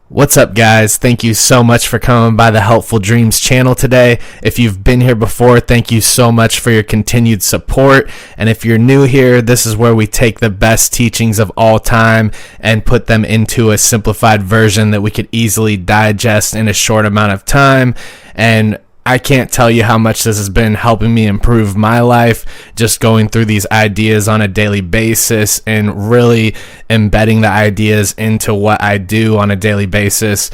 What's up, guys? Thank you so much for coming by the Helpful Dreams channel today. If you've been here before, thank you so much for your continued support. And if you're new here, this is where we take the best teachings of all time and put them into a simplified version that we could easily digest in a short amount of time. And I can't tell you how much this has been helping me improve my life, just going through these ideas on a daily basis and really embedding the ideas into what I do on a daily basis.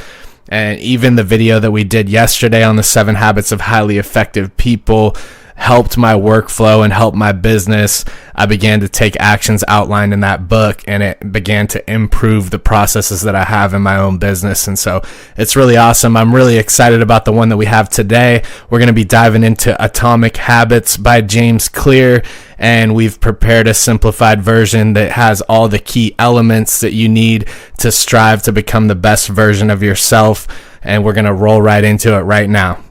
And even the video that we did yesterday on the 7 habits of highly effective people helped my workflow and helped my business. I began to take actions outlined in that book, and it began to improve the processes that I have in my own business. And so it's really awesome. I'm really excited about the one that we have today. We're going to be diving into Atomic Habits by James Clear, and we've prepared a simplified version that has all the key elements that you need to strive to become the best version of yourself. And we're going to roll right into it right now.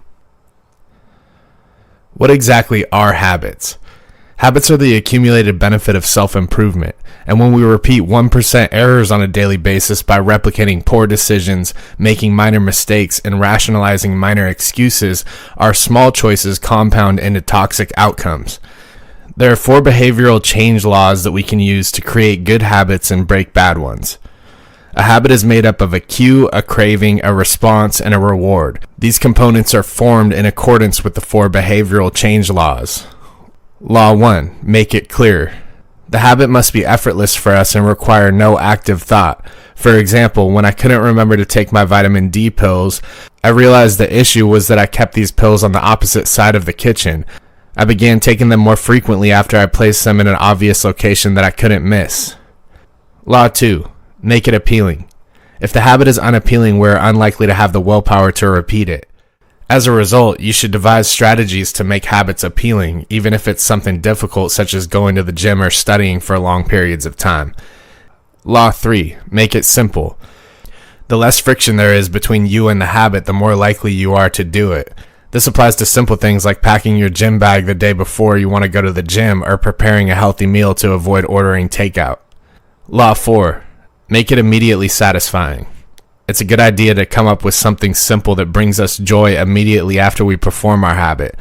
What exactly are habits? Habits are the accumulated benefit of self-improvement, and when we repeat 1% errors on a daily basis by replicating poor decisions, making minor mistakes, and rationalizing minor excuses, our small choices compound into toxic outcomes. There are 4 behavioral change laws that we can use to create good habits and break bad ones. A habit is made up of a cue, a craving, a response, and a reward. These components are formed in accordance with the 4 behavioral change laws. Law 1. Make it clear. The habit must be effortless for us and require no active thought. For example, when I couldn't remember to take my vitamin D pills, I realized the issue was that I kept these pills on the opposite side of the kitchen. I began taking them more frequently after I placed them in an obvious location that I couldn't miss. Law 2. Make it appealing. If the habit is unappealing, we're unlikely to have the willpower to repeat it. As a result, you should devise strategies to make habits appealing, even if it's something difficult such as going to the gym or studying for long periods of time. Law 3. Make it simple. The less friction there is between you and the habit, the more likely you are to do it. This applies to simple things like packing your gym bag the day before you want to go to the gym or preparing a healthy meal to avoid ordering takeout. Law 4. Make it immediately satisfying. It's a good idea to come up with something simple that brings us joy immediately after we perform our habit.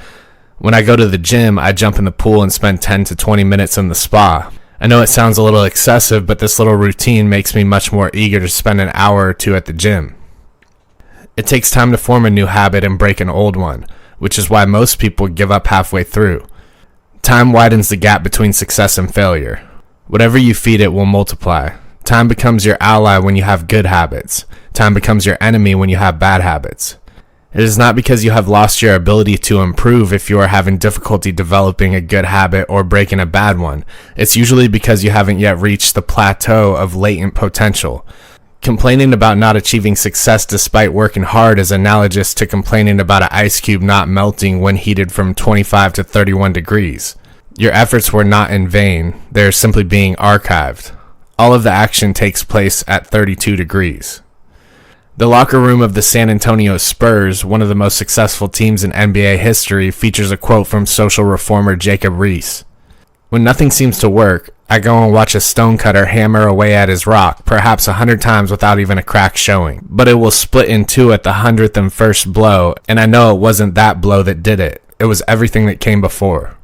When I go to the gym, I jump in the pool and spend 10 to 20 minutes in the spa. I know it sounds a little excessive, but this little routine makes me much more eager to spend an hour or 2 at the gym. It takes time to form a new habit and break an old one, which is why most people give up halfway through. Time widens the gap between success and failure. Whatever you feed it will multiply. Time becomes your ally when you have good habits. Time becomes your enemy when you have bad habits. It is not because you have lost your ability to improve if you are having difficulty developing a good habit or breaking a bad one. It's usually because you haven't yet reached the plateau of latent potential. Complaining about not achieving success despite working hard is analogous to complaining about an ice cube not melting when heated from 25 to 31 degrees. Your efforts were not in vain. They are simply being archived. All of the action takes place at 32 degrees. The locker room of the San Antonio Spurs, one of the most successful teams in NBA history, features a quote from social reformer Jacob Riis. When nothing seems to work, I go and watch a stonecutter hammer away at his rock, perhaps 100 times without even a crack showing. But it will split in 2 at the 101st blow, and I know it wasn't that blow that did it. It was everything that came before.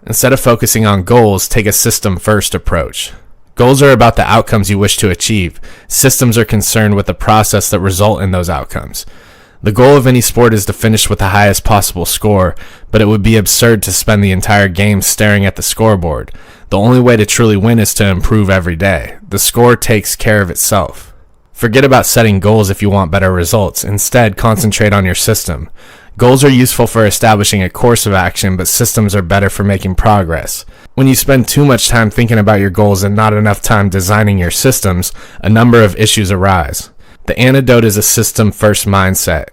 Instead of focusing on goals, take a system-first approach. Goals are about the outcomes you wish to achieve. Systems are concerned with the process that result in those outcomes. The goal of any sport is to finish with the highest possible score, but it would be absurd to spend the entire game staring at the scoreboard. The only way to truly win is to improve every day. The score takes care of itself. Forget about setting goals if you want better results. Instead, concentrate on your system. Goals are useful for establishing a course of action, but systems are better for making progress. When you spend too much time thinking about your goals and not enough time designing your systems, a number of issues arise. The antidote is a system-first mindset.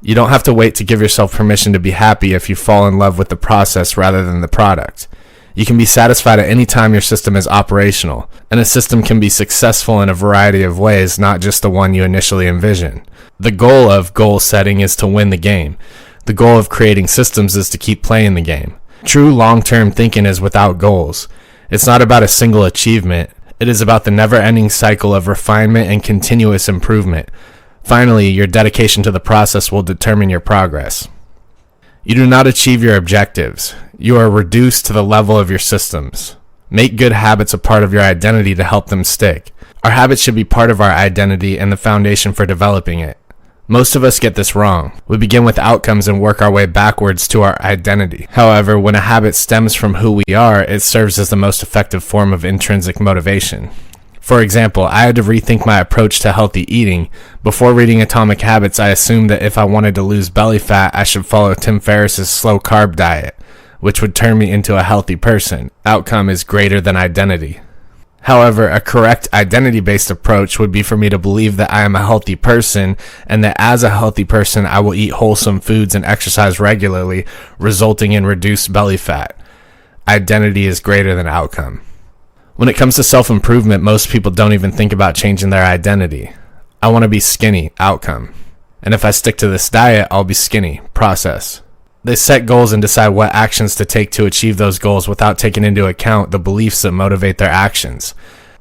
You don't have to wait to give yourself permission to be happy if you fall in love with the process rather than the product. You can be satisfied at any time your system is operational, and a system can be successful in a variety of ways, not just the one you initially envision. The goal of goal setting is to win the game. The goal of creating systems is to keep playing the game. True long-term thinking is without goals. It's not about a single achievement. It is about the never-ending cycle of refinement and continuous improvement. Finally, your dedication to the process will determine your progress. You do not achieve your objectives. You are reduced to the level of your systems. Make good habits a part of your identity to help them stick. Our habits should be part of our identity and the foundation for developing it. Most of us get this wrong. We begin with outcomes and work our way backwards to our identity. However, when a habit stems from who we are, it serves as the most effective form of intrinsic motivation. For example, I had to rethink my approach to healthy eating. Before reading Atomic Habits, I assumed that if I wanted to lose belly fat, I should follow Tim Ferriss's slow carb diet, which would turn me into a healthy person. Outcome is greater than identity. However, a correct identity-based approach would be for me to believe that I am a healthy person and that as a healthy person, I will eat wholesome foods and exercise regularly, resulting in reduced belly fat. Identity is greater than outcome. When it comes to self-improvement, most people don't even think about changing their identity. I want to be skinny, outcome. And if I stick to this diet, I'll be skinny, process. They set goals and decide what actions to take to achieve those goals without taking into account the beliefs that motivate their actions.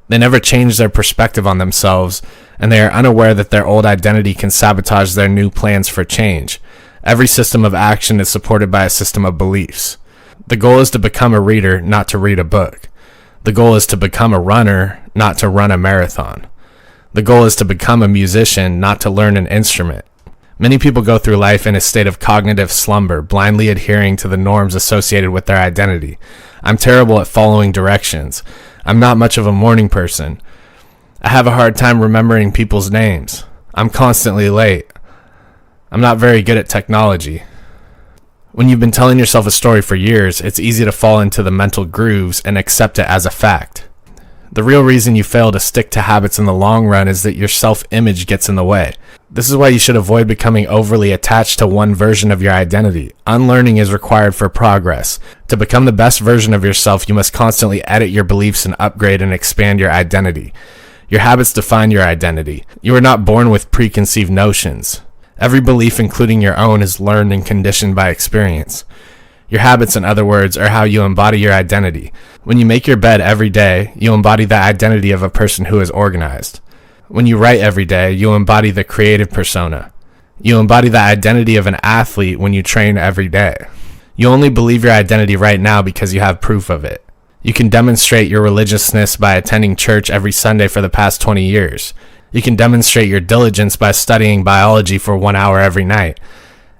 They never change their perspective on themselves, and they are unaware that their old identity can sabotage their new plans for change. Every system of action is supported by a system of beliefs. The goal is to become a reader, not to read a book. The goal is to become a runner, not to run a marathon. The goal is to become a musician, not to learn an instrument. Many people go through life in a state of cognitive slumber, blindly adhering to the norms associated with their identity. I'm terrible at following directions. I'm not much of a morning person. I have a hard time remembering people's names. I'm constantly late. I'm not very good at technology. When you've been telling yourself a story for years, it's easy to fall into the mental grooves and accept it as a fact. The real reason you fail to stick to habits in the long run is that your self-image gets in the way. This is why you should avoid becoming overly attached to one version of your identity. Unlearning is required for progress. To become the best version of yourself, you must constantly edit your beliefs and upgrade and expand your identity. Your habits define your identity. You are not born with preconceived notions. Every belief, including your own, is learned and conditioned by experience. Your habits, in other words, are how you embody your identity. When you make your bed every day, you embody the identity of a person who is organized. When you write every day, you embody the creative persona. You embody the identity of an athlete when you train every day. You only believe your identity right now because you have proof of it. You can demonstrate your religiousness by attending church every Sunday for the past 20 years. You can demonstrate your diligence by studying biology for 1 hour every night.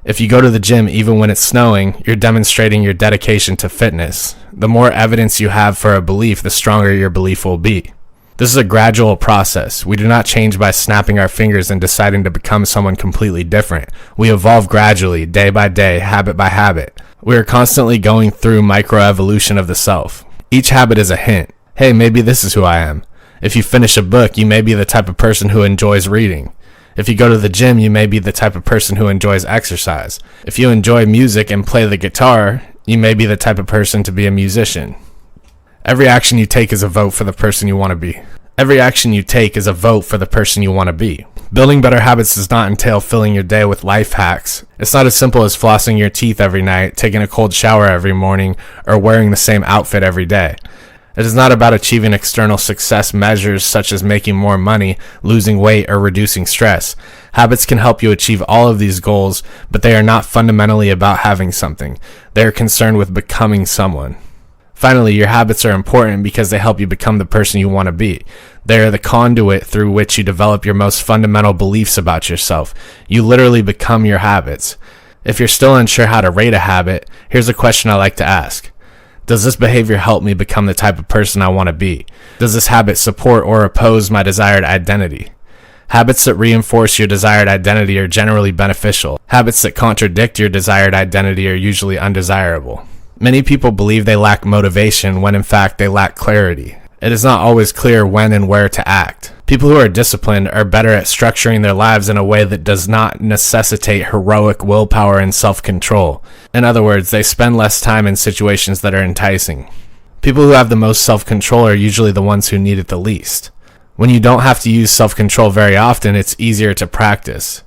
If you go to the gym even when it's snowing, you're demonstrating your dedication to fitness. The more evidence you have for a belief, the stronger your belief will be. This is a gradual process. We do not change by snapping our fingers and deciding to become someone completely different. We evolve gradually, day by day, habit by habit. We are constantly going through microevolution of the self. Each habit is a hint. Hey, maybe this is who I am. If you finish a book, you may be the type of person who enjoys reading. If you go to the gym, you may be the type of person who enjoys exercise. If you enjoy music and play the guitar, you may be the type of person to be a musician. Every action you take is a vote for the person you want to be. Every action you take is a vote for the person you want to be. Building better habits does not entail filling your day with life hacks. It's not as simple as flossing your teeth every night, taking a cold shower every morning, or wearing the same outfit every day. It is not about achieving external success measures such as making more money, losing weight, or reducing stress. Habits can help you achieve all of these goals, but they are not fundamentally about having something. They are concerned with becoming someone. Finally, your habits are important because they help you become the person you want to be. They are the conduit through which you develop your most fundamental beliefs about yourself. You literally become your habits. If you're still unsure how to rate a habit, here's a question I like to ask. Does this behavior help me become the type of person I want to be? Does this habit support or oppose my desired identity? Habits that reinforce your desired identity are generally beneficial. Habits that contradict your desired identity are usually undesirable. Many people believe they lack motivation when in fact they lack clarity. It is not always clear when and where to act. People who are disciplined are better at structuring their lives in a way that does not necessitate heroic willpower and self-control. In other words, they spend less time in situations that are enticing. People who have the most self-control are usually the ones who need it the least. When you don't have to use self-control very often, it's easier to practice.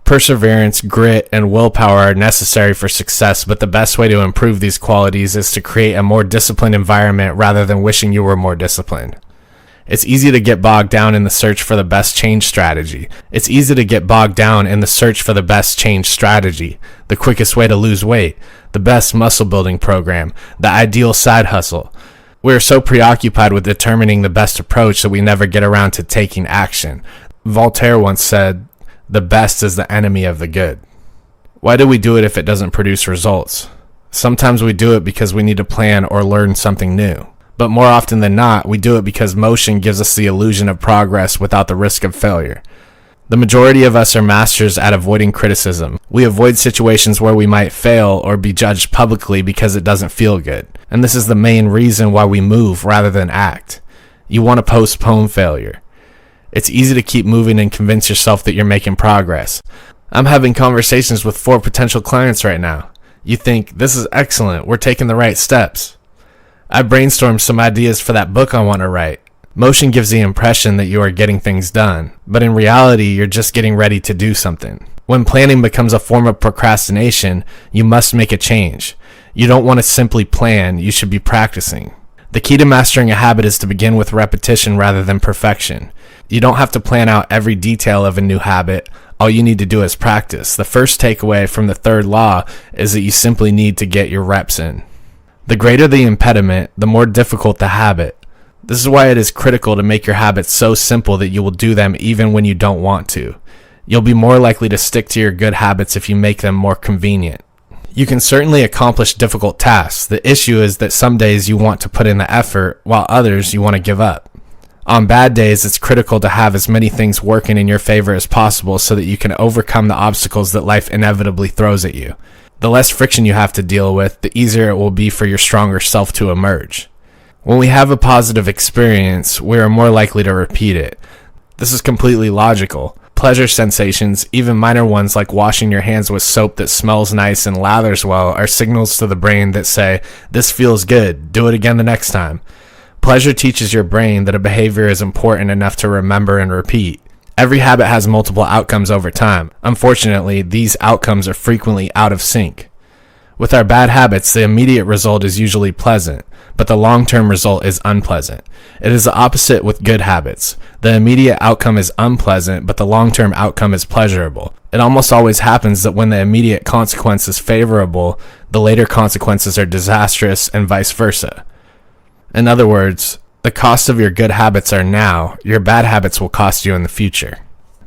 Perseverance, grit, and willpower are necessary for success, but the best way to improve these qualities is to create a more disciplined environment rather than wishing you were more disciplined. It's easy to get bogged down in the search for the best change strategy. The quickest way to lose weight, the best muscle building program, the ideal side hustle. We are so preoccupied with determining the best approach that we never get around to taking action. Voltaire once said, "The best is the enemy of the good." Why do we do it if it doesn't produce results? Sometimes we do it because we need to plan or learn something new. But more often than not, we do it because motion gives us the illusion of progress without the risk of failure. The majority of us are masters at avoiding criticism. We avoid situations where we might fail or be judged publicly because it doesn't feel good. And this is the main reason why we move rather than act. You want to postpone failure. It's easy to keep moving and convince yourself that you're making progress. I'm having conversations with 4 potential clients right now. You think, this is excellent, we're taking the right steps. I brainstormed some ideas for that book I want to write. Motion gives the impression that you are getting things done, but in reality, you're just getting ready to do something. When planning becomes a form of procrastination, you must make a change. You don't want to simply plan, you should be practicing. The key to mastering a habit is to begin with repetition rather than perfection. You don't have to plan out every detail of a new habit. All you need to do is practice. The first takeaway from the 3rd law is that you simply need to get your reps in. The greater the impediment, the more difficult the habit. This is why it is critical to make your habits so simple that you will do them even when you don't want to. You'll be more likely to stick to your good habits if you make them more convenient. You can certainly accomplish difficult tasks. The issue is that some days you want to put in the effort, while others you want to give up. On bad days, it's critical to have as many things working in your favor as possible so that you can overcome the obstacles that life inevitably throws at you. The less friction you have to deal with, the easier it will be for your stronger self to emerge. When we have a positive experience, we are more likely to repeat it. This is completely logical. Pleasure sensations, even minor ones like washing your hands with soap that smells nice and lathers well, are signals to the brain that say, "This feels good, do it again the next time." Pleasure teaches your brain that a behavior is important enough to remember and repeat. Every habit has multiple outcomes over time. Unfortunately, these outcomes are frequently out of sync. With our bad habits, the immediate result is usually pleasant, but the long-term result is unpleasant. It is the opposite with good habits. The immediate outcome is unpleasant, but the long-term outcome is pleasurable. It almost always happens that when the immediate consequence is favorable, the later consequences are disastrous and vice versa. In other words, the cost of your good habits are now, your bad habits will cost you in the future.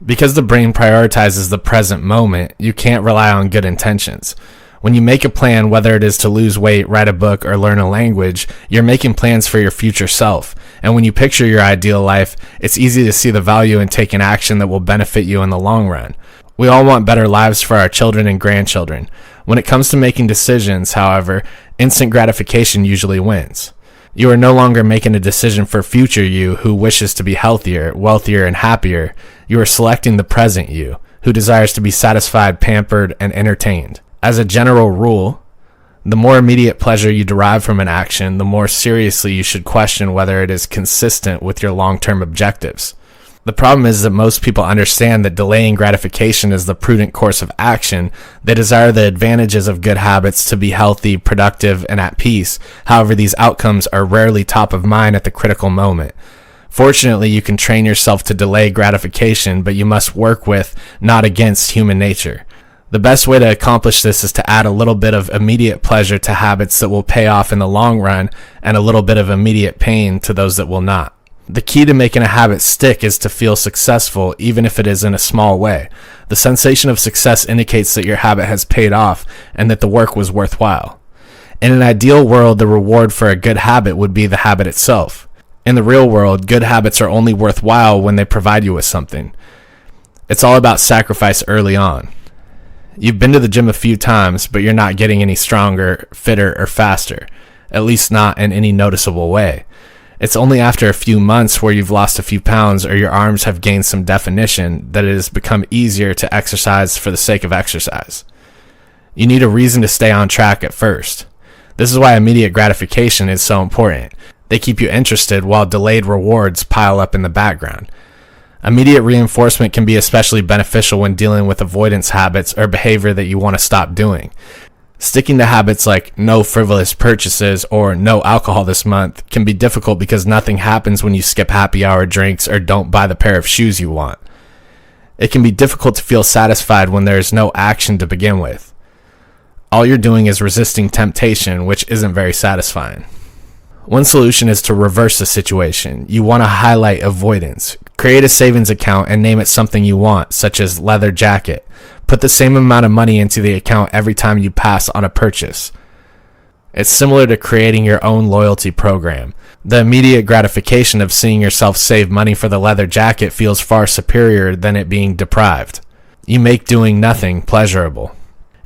Because the brain prioritizes the present moment, you can't rely on good intentions. When you make a plan, whether it is to lose weight, write a book, or learn a language, you're making plans for your future self. And when you picture your ideal life, it's easy to see the value in taking action that will benefit you in the long run. We all want better lives for our children and grandchildren. When it comes to making decisions, however, instant gratification usually wins. You are no longer making a decision for future you who wishes to be healthier, wealthier, and happier. You are selecting the present you, who desires to be satisfied, pampered, and entertained. As a general rule, the more immediate pleasure you derive from an action, the more seriously you should question whether it is consistent with your long-term objectives. The problem is that most people understand that delaying gratification is the prudent course of action. They desire the advantages of good habits to be healthy, productive, and at peace. However, these outcomes are rarely top of mind at the critical moment. Fortunately, you can train yourself to delay gratification, but you must work with, not against, human nature. The best way to accomplish this is to add a little bit of immediate pleasure to habits that will pay off in the long run, and a little bit of immediate pain to those that will not. The key to making a habit stick is to feel successful, even if it is in a small way. The sensation of success indicates that your habit has paid off and that the work was worthwhile. In an ideal world, the reward for a good habit would be the habit itself. In the real world, good habits are only worthwhile when they provide you with something. It's all about sacrifice early on. You've been to the gym a few times, but you're not getting any stronger, fitter, or faster, at least not in any noticeable way. It's only after a few months where you've lost a few pounds or your arms have gained some definition that it has become easier to exercise for the sake of exercise. You need a reason to stay on track at first. This is why immediate gratification is so important. They keep you interested while delayed rewards pile up in the background. Immediate reinforcement can be especially beneficial when dealing with avoidance habits or behavior that you want to stop doing. Sticking to habits like no frivolous purchases or no alcohol this month can be difficult because nothing happens when you skip happy hour drinks or don't buy the pair of shoes you want. It can be difficult to feel satisfied when there is no action to begin with. All you're doing is resisting temptation, which isn't very satisfying. One solution is to reverse the situation. You want to highlight avoidance. Create a savings account and name it something you want, such as leather jacket. Put the same amount of money into the account every time you pass on a purchase. It's similar to creating your own loyalty program. The immediate gratification of seeing yourself save money for the leather jacket feels far superior than it being deprived. You make doing nothing pleasurable.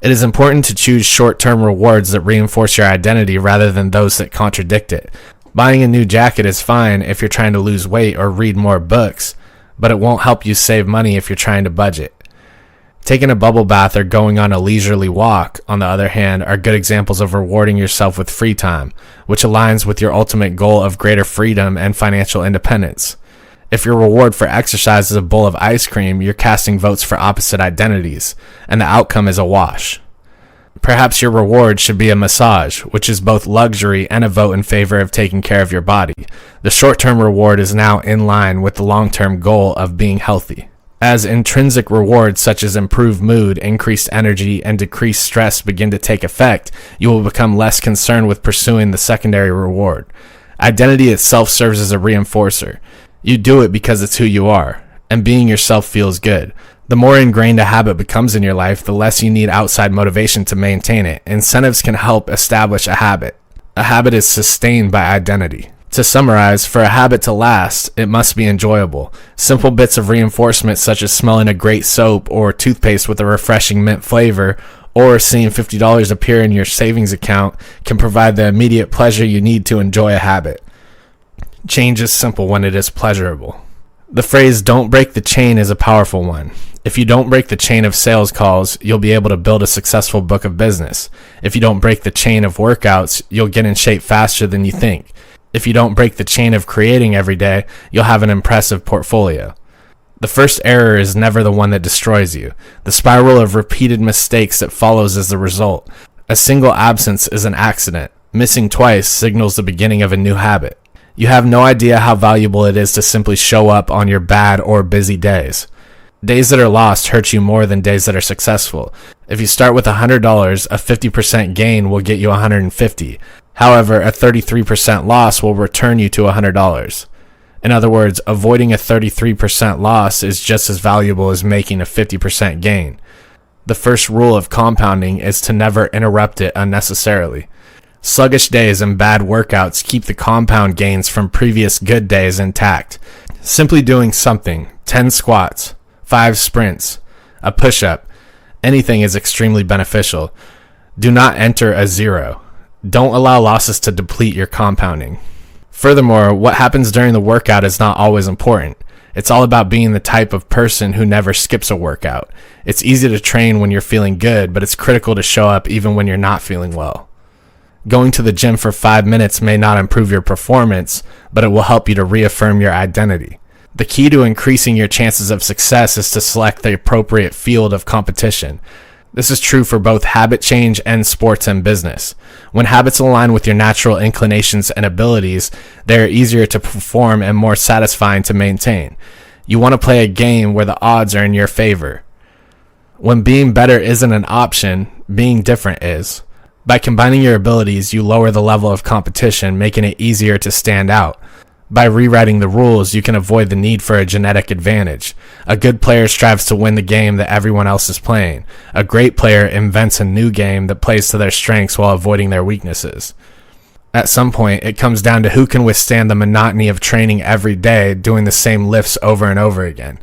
It is important to choose short-term rewards that reinforce your identity rather than those that contradict it. Buying a new jacket is fine if you're trying to lose weight or read more books, but it won't help you save money if you're trying to budget. Taking a bubble bath or going on a leisurely walk, on the other hand, are good examples of rewarding yourself with free time, which aligns with your ultimate goal of greater freedom and financial independence. If your reward for exercise is a bowl of ice cream, you're casting votes for opposite identities, and the outcome is a wash. Perhaps your reward should be a massage, which is both luxury and a vote in favor of taking care of your body. The short-term reward is now in line with the long-term goal of being healthy. As intrinsic rewards such as improved mood, increased energy, and decreased stress begin to take effect, you will become less concerned with pursuing the secondary reward. Identity itself serves as a reinforcer. You do it because it's who you are, and being yourself feels good. The more ingrained a habit becomes in your life, the less you need outside motivation to maintain it. Incentives can help establish a habit. A habit is sustained by identity. To summarize, for a habit to last, it must be enjoyable. Simple bits of reinforcement such as smelling a great soap or toothpaste with a refreshing mint flavor or seeing $50 appear in your savings account can provide the immediate pleasure you need to enjoy a habit. Change is simple when it is pleasurable. The phrase "don't break the chain" is a powerful one. If you don't break the chain of sales calls, you'll be able to build a successful book of business. If you don't break the chain of workouts, you'll get in shape faster than you think. If you don't break the chain of creating every day, you'll have an impressive portfolio. The first error is never the one that destroys you. The spiral of repeated mistakes that follows is the result. A single absence is an accident. Missing twice signals the beginning of a new habit. You have no idea how valuable it is to simply show up on your bad or busy days. Days that are lost hurt you more than days that are successful. If you start with $100, a 50% gain will get you $150. However, a 33% loss will return you to $100. In other words, avoiding a 33% loss is just as valuable as making a 50% gain. The first rule of compounding is to never interrupt it unnecessarily. Sluggish days and bad workouts keep the compound gains from previous good days intact. Simply doing something, 10 squats, 5 sprints, a push-up, anything is extremely beneficial. Do not enter a zero. Don't allow losses to deplete your compounding. Furthermore, what happens during the workout is not always important. It's all about being the type of person who never skips a workout. It's easy to train when you're feeling good, but it's critical to show up even when you're not feeling well. Going to the gym for 5 minutes may not improve your performance, but it will help you to reaffirm your identity. The key to increasing your chances of success is to select the appropriate field of competition. This is true for both habit change and sports and business. When habits align with your natural inclinations and abilities, they are easier to perform and more satisfying to maintain. You want to play a game where the odds are in your favor. When being better isn't an option, being different is. By combining your abilities, you lower the level of competition, making it easier to stand out. By rewriting the rules, you can avoid the need for a genetic advantage. A good player strives to win the game that everyone else is playing. A great player invents a new game that plays to their strengths while avoiding their weaknesses. At some point, it comes down to who can withstand the monotony of training every day, doing the same lifts over and over again.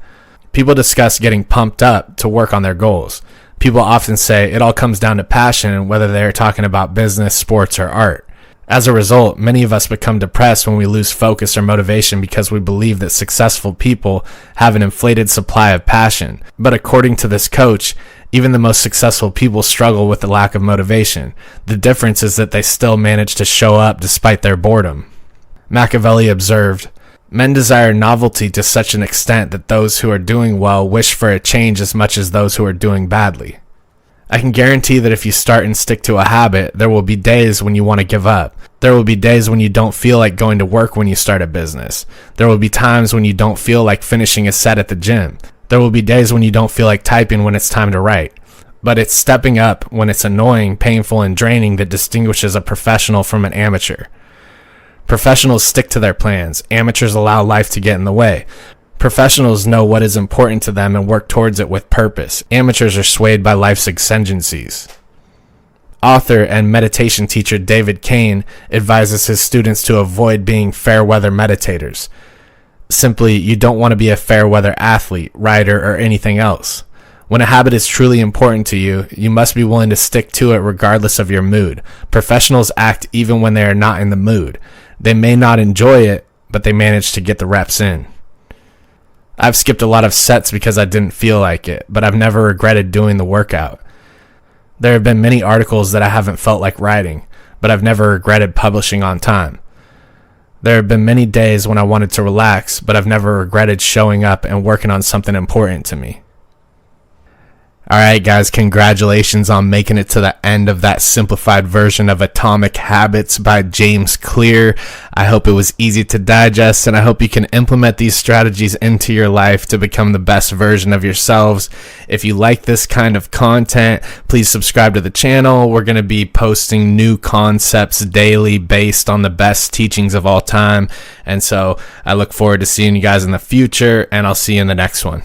People discuss getting pumped up to work on their goals. People often say it all comes down to passion, whether they're talking about business, sports, or art. As a result, many of us become depressed when we lose focus or motivation because we believe that successful people have an inflated supply of passion. But according to this coach, even the most successful people struggle with the lack of motivation. The difference is that they still manage to show up despite their boredom. Machiavelli observed, "Men desire novelty to such an extent that those who are doing well wish for a change as much as those who are doing badly." I can guarantee that if you start and stick to a habit, there will be days when you want to give up. There will be days when you don't feel like going to work when you start a business. There will be times when you don't feel like finishing a set at the gym. There will be days when you don't feel like typing when it's time to write. But it's stepping up when it's annoying, painful, and draining that distinguishes a professional from an amateur. Professionals stick to their plans. Amateurs allow life to get in the way. Professionals know what is important to them and work towards it with purpose. Amateurs are swayed by life's exigencies. Author and meditation teacher David Kane advises his students to avoid being fair weather meditators. Simply, you don't want to be a fair weather athlete, writer, or anything else. When a habit is truly important to you, you must be willing to stick to it regardless of your mood. Professionals act even when they are not in the mood. They may not enjoy it, but they manage to get the reps in. I've skipped a lot of sets because I didn't feel like it, but I've never regretted doing the workout. There have been many articles that I haven't felt like writing, but I've never regretted publishing on time. There have been many days when I wanted to relax, but I've never regretted showing up and working on something important to me. Alright guys, congratulations on making it to the end of that simplified version of Atomic Habits by James Clear. I hope it was easy to digest, and I hope you can implement these strategies into your life to become the best version of yourselves. If you like this kind of content, please subscribe to the channel. We're going to be posting new concepts daily based on the best teachings of all time. And so I look forward to seeing you guys in the future, and I'll see you in the next one.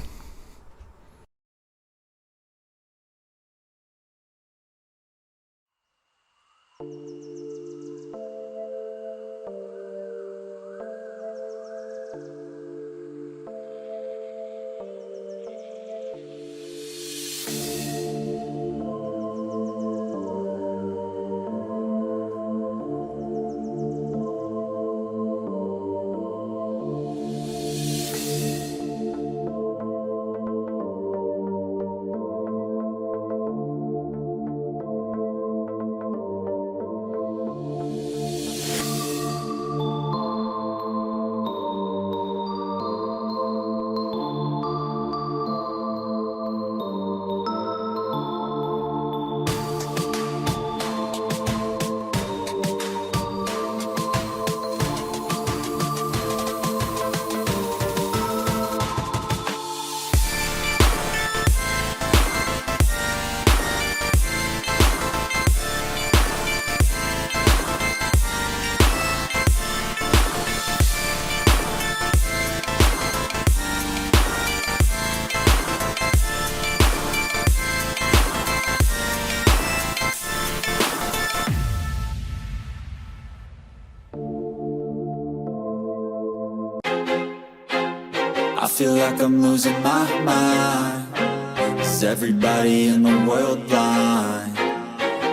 I feel like I'm losing my mind. Is everybody in the world blind?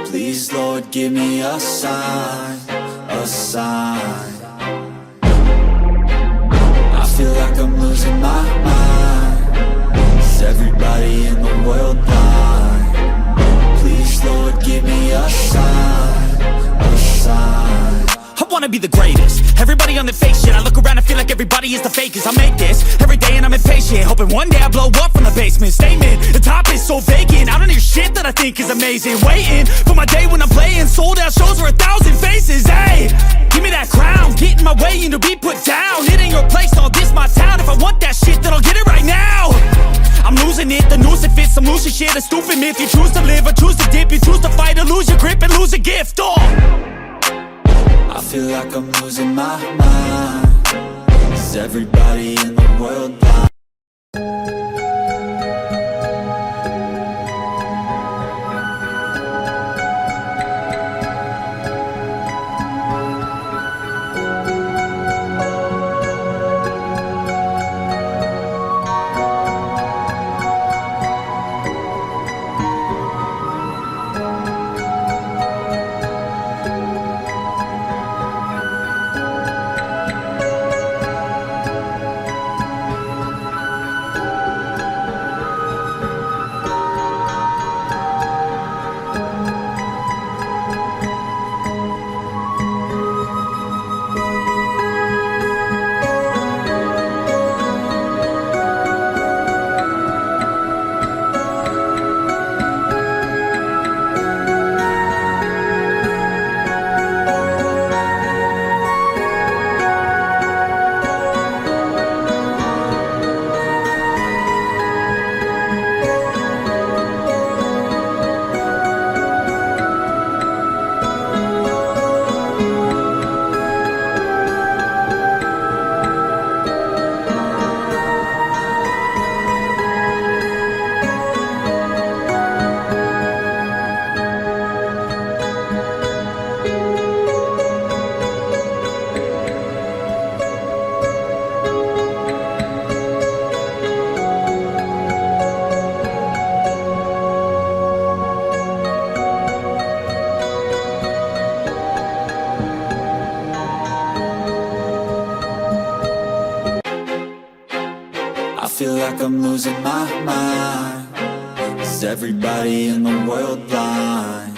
Please, Lord, give me a sign, a sign. I feel like I'm losing my mind. Is everybody in the world blind? Please, Lord, give me a sign, a sign. I wanna be the greatest. Everybody on the fake shit. I look around and feel like everybody is the fakest. I make this every day and I'm impatient, hoping one day I blow up from the basement. Statement, the top is so vacant. I don't hear shit that I think is amazing. Waiting for my day when I'm playing sold out shows for 1,000 faces. Hey, give me that crown, get in my way and to be put down. It ain't your place, all this my town. If I want that shit, then I'll get it right now. I'm losing it, the noose it fits, I'm losing shit. A stupid myth, you choose to live or choose to dip. You choose to fight or lose your grip and lose a gift. I feel like I'm losing my mind. Is everybody in the world blind? like I'm losing my mind. Is everybody in the world blind?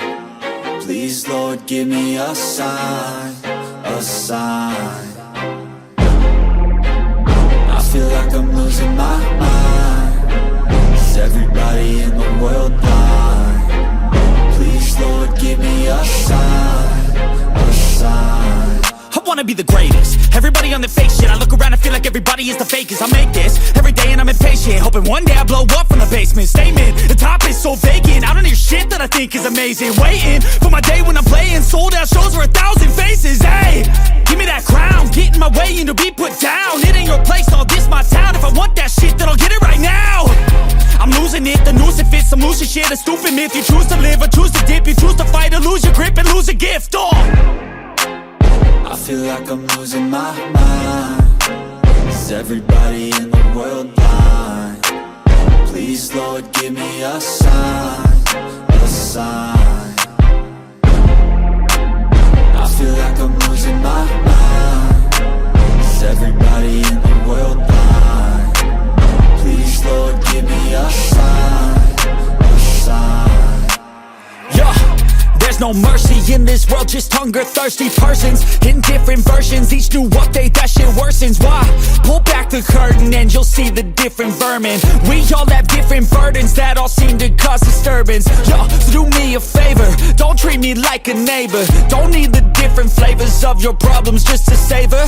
Please, Lord, give me a sign, a sign. I feel like I'm losing my mind. Is everybody in the world blind? Please, Lord, give me a sign, a sign. I wanna be the greatest. Everybody on the fake shit. I look around and feel like everybody is the fakest. I make this every day and I'm impatient, hoping one day I blow up from the basement. Statement, the top is so vacant. I don't hear shit that I think is amazing. Waiting for my day when I'm playing sold out shows for 1,000 faces. Hey, give me that crown, get in my way and to be put down. It ain't your place, all this my town. If I want that shit, then I'll get it right now. I'm losing it, the noose it fits. I'm losing shit, a stupid myth. You choose to live or choose to dip. You choose to fight or lose your grip and lose a gift. I feel like I'm losing my mind. Is everybody in the world blind? Please, Lord, give me a sign, a sign. I feel like I'm losing my mind. Is everybody in the world blind? Please, Lord, give me a sign, a sign. Yeah. There's no mercy in this world, just hunger-thirsty persons in different versions. Each new update, that shit worsens. Why? Pull back the curtain and you'll see the different vermin. We all have different burdens that all seem to cause disturbance. Yo, so do me a favor, don't treat me like a neighbor. Don't need the different flavors of your problems just to savor.